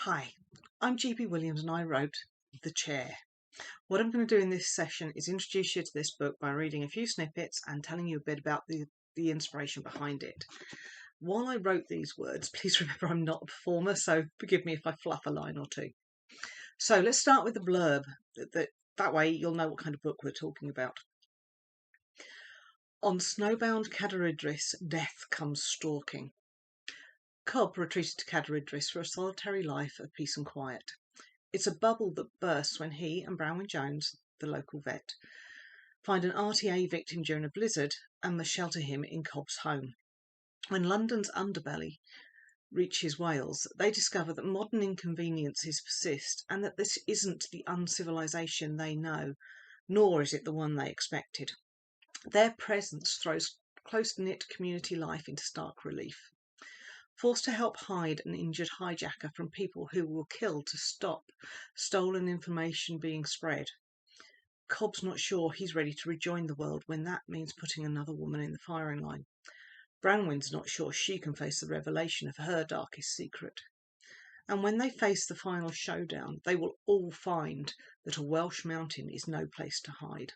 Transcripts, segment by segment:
Hi, I'm GB Williams and I wrote The Chair. What I'm going to do in this session is introduce you to this book by reading a few snippets and telling you a bit about the inspiration behind it. While I wrote these words, please remember I'm not a performer, so forgive me if I fluff a line or two. So let's start with the blurb. That way you'll know what kind of book we're talking about. On snowbound Cadair Idris, death comes stalking. Cobb retreated to Cadair Idris for a solitary life of peace and quiet. It's a bubble that bursts when he and Brownwin Jones, the local vet, find an RTA victim during a blizzard and must shelter him in Cobb's home. When London's underbelly reaches Wales, they discover that modern inconveniences persist and that this isn't the uncivilization they know, nor is it the one they expected. Their presence throws close-knit community life into stark relief. Forced to help hide an injured hijacker from people who will kill to stop stolen information being spread, Cobb's not sure he's ready to rejoin the world when that means putting another woman in the firing line. Brownwin's not sure she can face the revelation of her darkest secret. And when they face the final showdown, they will all find that a Welsh mountain is no place to hide.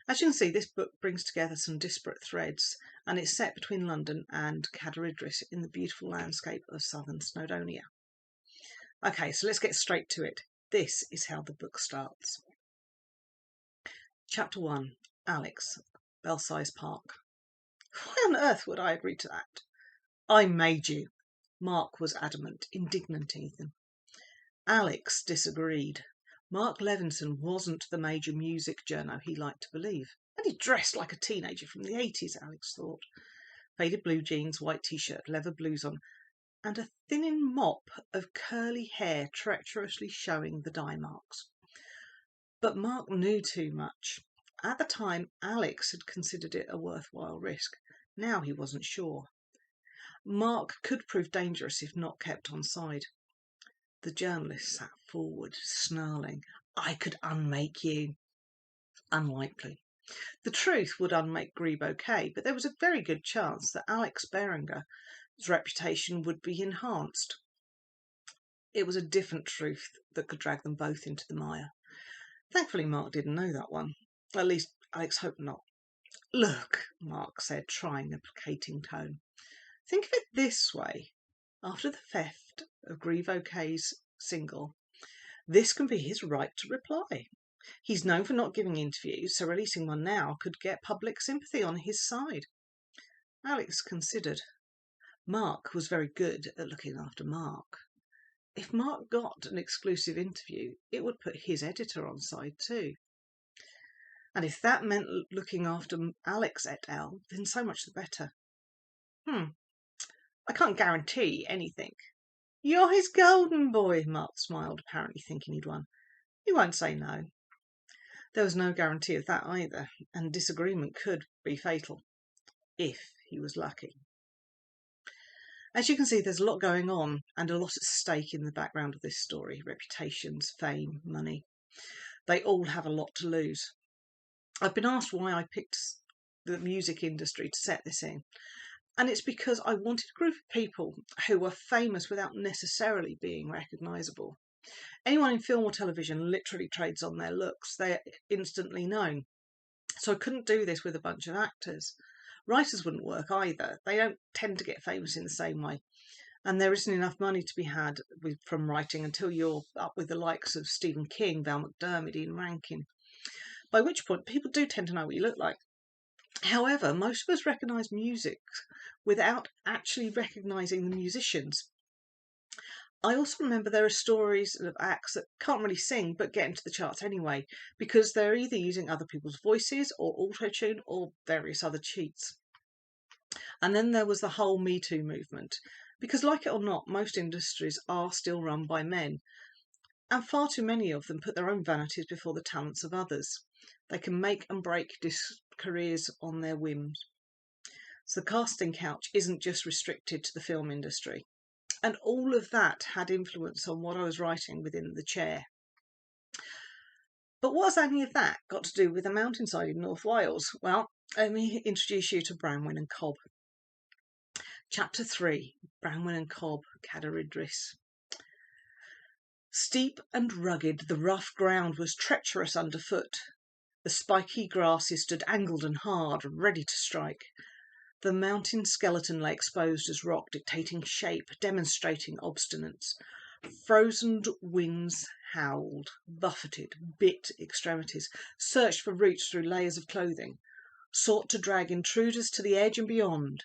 As you can see, this book brings together some disparate threads, and it's set between London and Cadair Idris in the beautiful landscape of southern Snowdonia. Okay, so let's get straight to it. This is how the book starts. Chapter 1. Alex, Belsize Park. Why on earth would I agree to that? I made you. Mark was adamant, indignant even. Alex disagreed. Mark Levinson wasn't the major music journo he liked to believe. And he dressed like a teenager from the 80s, Alex thought. Faded blue jeans, white t-shirt, leather blues on, and a thinning mop of curly hair treacherously showing the dye marks. But Mark knew too much. At the time, Alex had considered it a worthwhile risk. Now he wasn't sure. Mark could prove dangerous if not kept on side. The journalist sat forward, snarling. I could unmake you. Unlikely. The truth would unmake Grebe OK, but there was a very good chance that Alex Berenger's reputation would be enhanced. It was a different truth that could drag them both into the mire. Thankfully, Mark didn't know that one. At least, Alex hoped not. Look, Mark said, trying a placating tone. Think of it this way. After the theft of Grebe OK's single, this can be his right to reply. He's known for not giving interviews, so releasing one now could get public sympathy on his side. Alex considered. Mark was very good at looking after Mark. If Mark got an exclusive interview, it would put his editor on side too. And if that meant looking after Alex et al., then so much the better. I can't guarantee anything. You're his golden boy, Mark smiled, apparently thinking he'd won. He won't say no. There was no guarantee of that either, and disagreement could be fatal, if he was lucky. As you can see, there's a lot going on and a lot at stake in the background of this story. Reputations, fame, money. They all have a lot to lose. I've been asked why I picked the music industry to set this in, and it's because I wanted a group of people who were famous without necessarily being recognisable. Anyone in film or television literally trades on their looks. They're instantly known. So I couldn't do this with a bunch of actors. Writers wouldn't work either. They don't tend to get famous in the same way. And there isn't enough money to be had from writing until you're up with the likes of Stephen King, Val McDermid, Ian Rankin, by which point people do tend to know what you look like. However, most of us recognise music without actually recognising the musicians. I also remember there are stories of acts that can't really sing but get into the charts anyway, because they're either using other people's voices or auto-tune or various other cheats. And then there was the whole Me Too movement, because like it or not, most industries are still run by men, and far too many of them put their own vanities before the talents of others. They can make and break careers on their whims. So the casting couch isn't just restricted to the film industry. And all of that had influence on what I was writing within The Chair. But what has any of that got to do with a mountainside in North Wales? Well, let me introduce you to Brownwin and Cobb. Chapter 3. Branwen and Cobb, Cadair Idris. Steep and rugged, the rough ground was treacherous underfoot. The spiky grasses stood angled and hard, ready to strike. The mountain skeleton lay exposed as rock, dictating shape, demonstrating obstinance. Frozen winds howled, buffeted, bit extremities, searched for roots through layers of clothing, sought to drag intruders to the edge and beyond.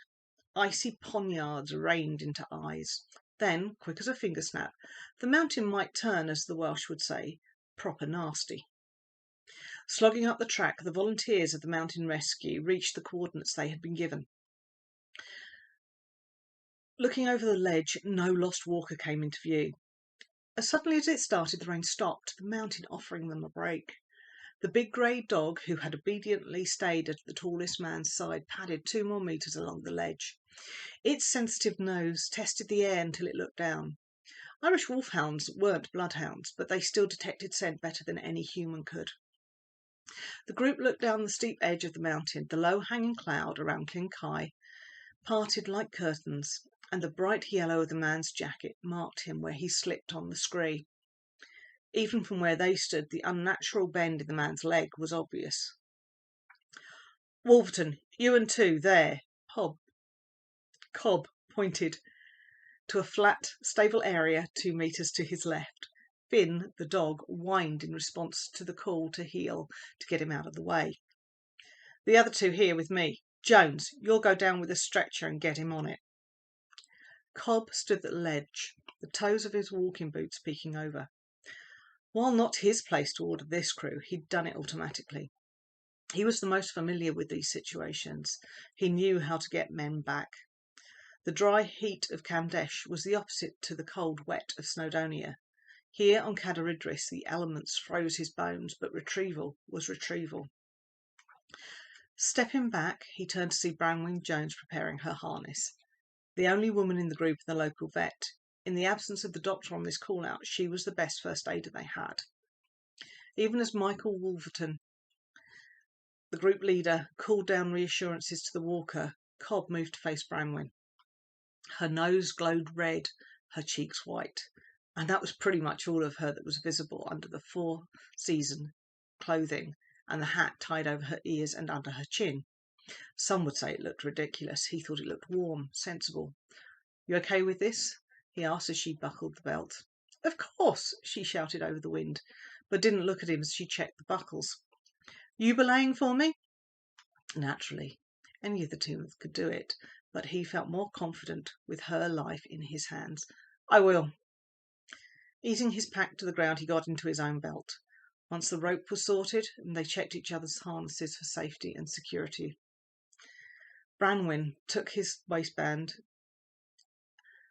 Icy poniards rained into eyes. Then, quick as a finger snap, the mountain might turn, as the Welsh would say, proper nasty. Slogging up the track, the volunteers of the mountain rescue reached the coordinates they had been given. Looking over the ledge, no lost walker came into view. As suddenly as it started, the rain stopped, the mountain offering them a break. The big grey dog, who had obediently stayed at the tallest man's side, padded 2 more metres along the ledge. Its sensitive nose tested the air until it looked down. Irish wolfhounds weren't bloodhounds, but they still detected scent better than any human could. The group looked down the steep edge of the mountain. The low-hanging cloud around Kinkai parted like curtains, and the bright yellow of the man's jacket marked him where he slipped on the scree. Even from where they stood, the unnatural bend in the man's leg was obvious. "Wolverton, you and two, there." Cobb pointed to a flat, stable area 2 metres to his left. Finn, the dog, whined in response to the call to heel to get him out of the way. "The other 2 here with me. Jones, you'll go down with a stretcher and get him on it." Cobb stood at the ledge, the toes of his walking boots peeking over. While not his place to order this crew, he'd done it automatically. He was the most familiar with these situations. He knew how to get men back. The dry heat of Kamdesh was the opposite to the cold wet of Snowdonia. Here on Cadair Idris the elements froze his bones, but retrieval was retrieval. Stepping back, he turned to see Branwen Jones preparing her harness. The only woman in the group and the local vet. In the absence of the doctor on this call-out, she was the best first aider they had. Even as Michael Wolverton, the group leader, called down reassurances to the walker, Cobb moved to face Branwen. Her nose glowed red, her cheeks white, and that was pretty much all of her that was visible under the 4-season clothing and the hat tied over her ears and under her chin. Some would say it looked ridiculous. He thought it looked warm, sensible. "You okay with this?" he asked as she buckled the belt. "Of course," she shouted over the wind, but didn't look at him as she checked the buckles. "You belaying for me?" Naturally, any of the 2 could do it, but he felt more confident with her life in his hands. "I will." Easing his pack to the ground, he got into his own belt. Once the rope was sorted, and they checked each other's harnesses for safety and security. Branwen took his waistband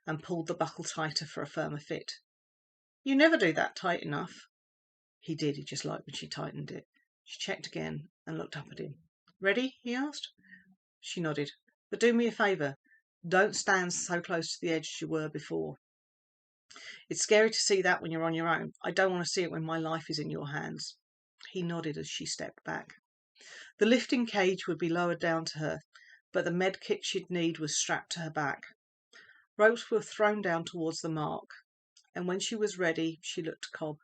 and pulled the buckle tighter for a firmer fit. "You never do that tight enough." He did, he just liked when she tightened it. She checked again and looked up at him. "Ready?" he asked. She nodded. "But do me a favour. Don't stand so close to the edge as you were before. It's scary to see that when you're on your own. I don't want to see it when my life is in your hands." He nodded as she stepped back. The lifting cage would be lowered down to her, but the med kit she'd need was strapped to her back. Ropes were thrown down towards the mark, and when she was ready, she looked to Cobb.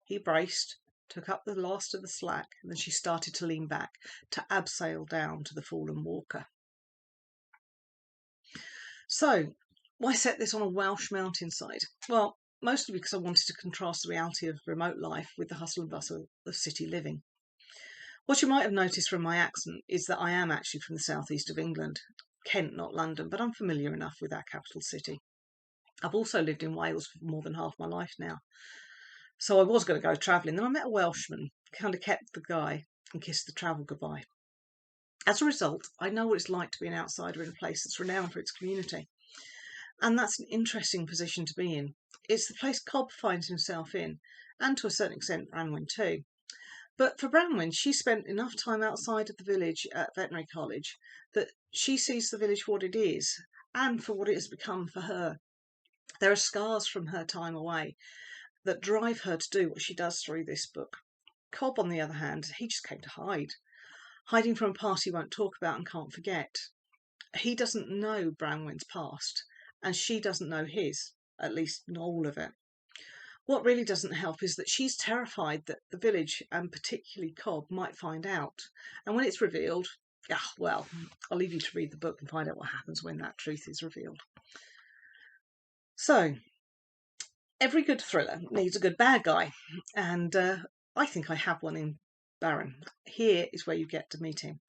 He braced, took up the last of the slack, and then she started to lean back, to abseil down to the fallen walker. So, why set this on a Welsh mountainside? Well, mostly because I wanted to contrast the reality of remote life with the hustle and bustle of city living. What you might have noticed from my accent is that I am actually from the southeast of England. Kent, not London, but I'm familiar enough with our capital city. I've also lived in Wales for more than half my life now. So I was going to go travelling. Then I met a Welshman, kind of kept the guy, and kissed the travel goodbye. As a result, I know what it's like to be an outsider in a place that's renowned for its community. And that's an interesting position to be in. It's the place Cobb finds himself in, and to a certain extent Branwen too. But for Branwen, she spent enough time outside of the village at veterinary college that she sees the village for what it is, and for what it has become for her. There are scars from her time away that drive her to do what she does through this book. Cobb, on the other hand, he just came to hide. Hiding from a past he won't talk about and can't forget. He doesn't know Branwen's past, and she doesn't know his, at least not all of it. What really doesn't help is that she's terrified that the village, and particularly Cobb, might find out. And when it's revealed, well, I'll leave you to read the book and find out what happens when that truth is revealed. So, every good thriller needs a good bad guy, and I think I have one in Baron. Here is where you get to meet him.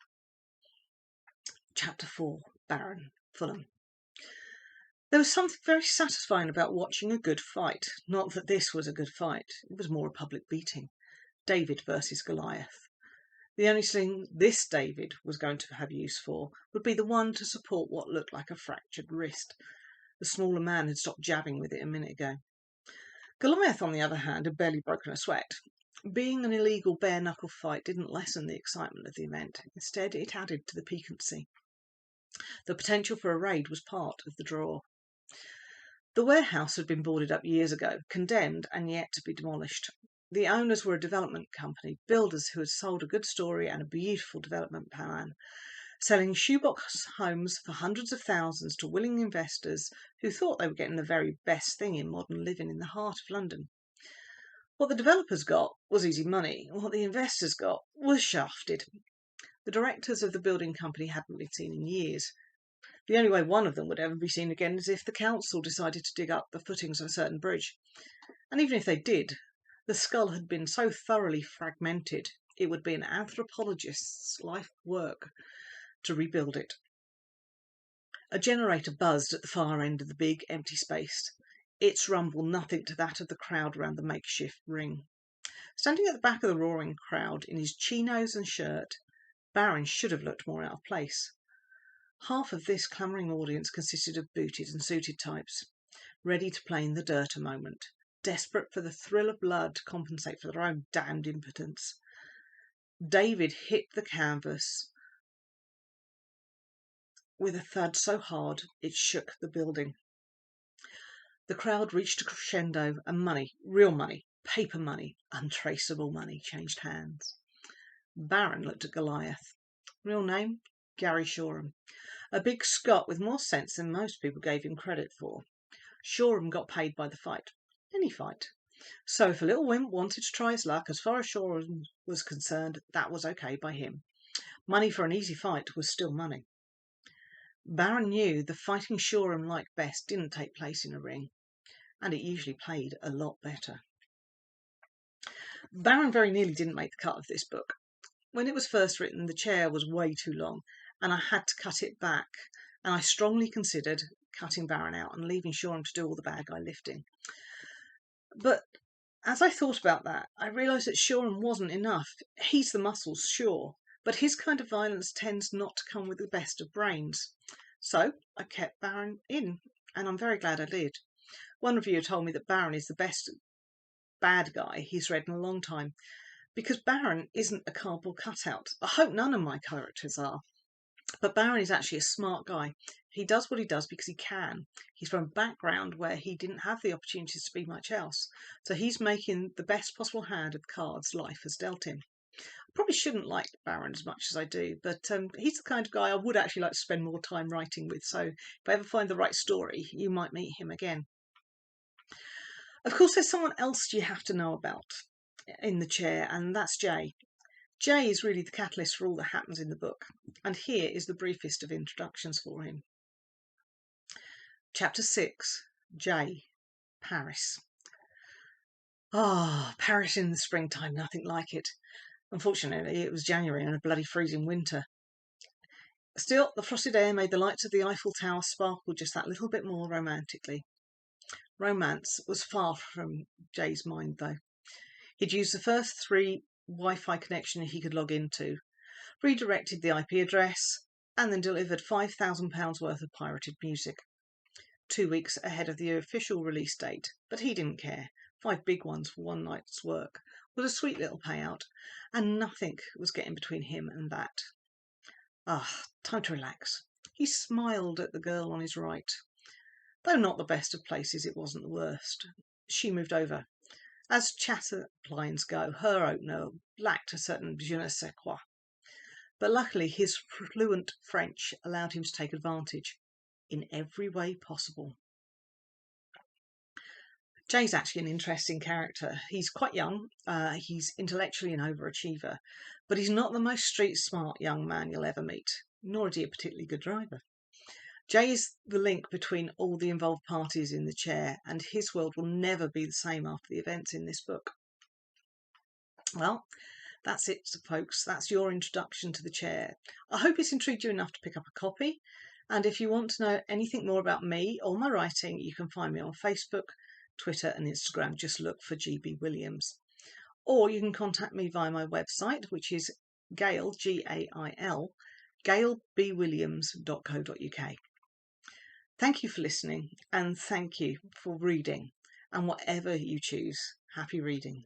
Chapter 4, Baron Fulham. There was something very satisfying about watching a good fight. Not that this was a good fight, it was more a public beating. David versus Goliath. The only thing this David was going to have use for would be the one to support what looked like a fractured wrist. The smaller man had stopped jabbing with it a minute ago. Goliath, on the other hand, had barely broken a sweat. Being an illegal bare-knuckle fight didn't lessen the excitement of the event. Instead, it added to the piquancy. The potential for a raid was part of the draw. The warehouse had been boarded up years ago, condemned and yet to be demolished. The owners were a development company, builders who had sold a good story and a beautiful development plan, selling shoebox homes for hundreds of thousands to willing investors who thought they were getting the very best thing in modern living in the heart of London. What the developers got was easy money. What the investors got was shafted. The directors of the building company hadn't been seen in years. The only way one of them would ever be seen again is if the council decided to dig up the footings of a certain bridge. And even if they did, the skull had been so thoroughly fragmented, it would be an anthropologist's life work to rebuild it. A generator buzzed at the far end of the big, empty space, its rumble nothing to that of the crowd around the makeshift ring. Standing at the back of the roaring crowd in his chinos and shirt, Baron should have looked more out of place. Half of this clamouring audience consisted of booted and suited types, ready to play in the dirt a moment, desperate for the thrill of blood to compensate for their own damned impotence. David hit the canvas with a thud so hard it shook the building. The crowd reached a crescendo, and money, real money, paper money, untraceable money, changed hands. Baron looked at Goliath. Real name? Gary Shoreham. A big Scot with more sense than most people gave him credit for. Shoreham got paid by the fight. Any fight. So if a little wimp wanted to try his luck, as far as Shoreham was concerned, that was okay by him. Money for an easy fight was still money. Baron knew the fighting Shoreham liked best didn't take place in a ring, and it usually played a lot better. Baron very nearly didn't make the cut of this book. When it was first written, the chair was way too long, and I had to cut it back, and I strongly considered cutting Baron out and leaving Shoreham to do all the bad guy lifting. But as I thought about that, I realised that Shoreham wasn't enough. He's the muscles, sure, but his kind of violence tends not to come with the best of brains. So I kept Baron in, and I'm very glad I did. One reviewer told me that Baron is the best bad guy he's read in a long time, because Baron isn't a cardboard cutout. I hope none of my characters are. But Baron is actually a smart guy. He does what he does because he can. He's from a background where he didn't have the opportunities to be much else. So he's making the best possible hand of the cards life has dealt him. I probably shouldn't like Baron as much as I do, but he's the kind of guy I would actually like to spend more time writing with. So if I ever find the right story, you might meet him again. Of course, there's someone else you have to know about in the chair, and that's Jay. Jay is really the catalyst for all that happens in the book, and here is the briefest of introductions for him. Chapter 6, Jay, Paris. Paris in the springtime, nothing like it. Unfortunately, it was January and a bloody freezing winter. Still, the frosted air made the lights of the Eiffel Tower sparkle just that little bit more romantically. Romance was far from Jay's mind, though. He'd used the first 3 Wi-Fi connections he could log into, redirected the IP address, and then delivered £5,000 worth of pirated music. 2 weeks ahead of the official release date, but he didn't care. 5 big ones for one night's work was a sweet little payout, and nothing was getting between him and that. Time to relax. He smiled at the girl on his right. Though not the best of places, it wasn't the worst. She moved over. As chatter lines go, her opener lacked a certain je ne sais quoi. but luckily his fluent French allowed him to take advantage in every way possible. Jay's actually an interesting character. He's quite young, he's intellectually an overachiever, but he's not the most street smart young man you'll ever meet, nor is he a particularly good driver. Jay is the link between all the involved parties in the chair, and his world will never be the same after the events in this book. Well, that's it, folks. That's your introduction to the chair. I hope it's intrigued you enough to pick up a copy. And if you want to know anything more about me or my writing, you can find me on Facebook, Twitter and Instagram. Just look for GB Williams. Or you can contact me via my website, which is Gail, Gail, gailbwilliams.co.uk. Thank you for listening, and thank you for reading. And whatever you choose, happy reading.